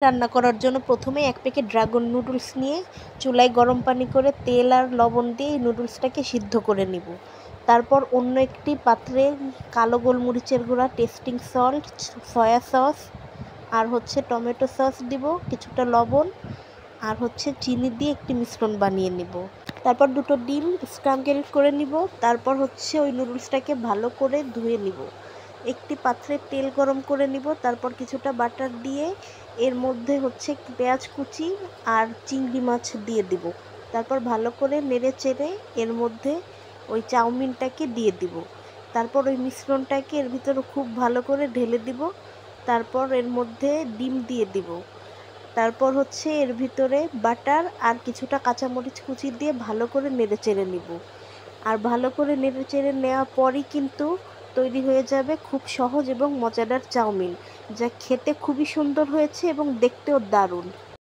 রান্না করার জন্য প্রথমে এক প্যাকেট ড্রাগন নুডলস নিয়ে চুলায় গরম পানি করে তেল আর লবণ দিয়ে নুডলসটাকে সিদ্ধ করে নিব। তারপর অন্য একটি পাত্রে কালো গোলমরিচের গুঁড়া, টেস্টিং সল্ট, সয়া সস আর টমেটো সস দিব, কিছুটা লবণ আর চিনি দিয়ে একটি মিশ্রণ বানিয়ে নিব। তারপর দুটো ডিম স্ক্র্যাম্বল করে নিব। তারপর ওই নুডলসটাকে ভালো করে ধুয়ে নিব। একটি পাত্রে তেল গরম করে নিব। তারপর কিছুটা বাটার দিয়ে এর মধ্যে পেঁয়াজ কুচি আর চিংড়ি মাছ দিয়ে দিব। তারপর ভালো করে নেড়ে চেড়ে এর মধ্যে ওই চাউমিনটাকে দিয়ে দিব। তারপর ওই মিশ্রণটাকে এর ভিতরে খুব ভালো করে ঢেলে দিব। তারপর এর মধ্যে ডিম দিয়ে দিব। তারপর এর ভিতরে বাটার আর কিছুটা কাঁচামরিচ কুচি দিয়ে ভালো করে নেড়ে চেড়ে নিব। আর ভালো করে নেড়ে চেড়ে নেওয়ার পরই কিন্তু তৈরি হয়ে যাবে খুব সহজ এবং মজাদার চাউমিন, যা খেতে খুবই সুন্দর হয়েছে এবং দেখতেও দারুণ।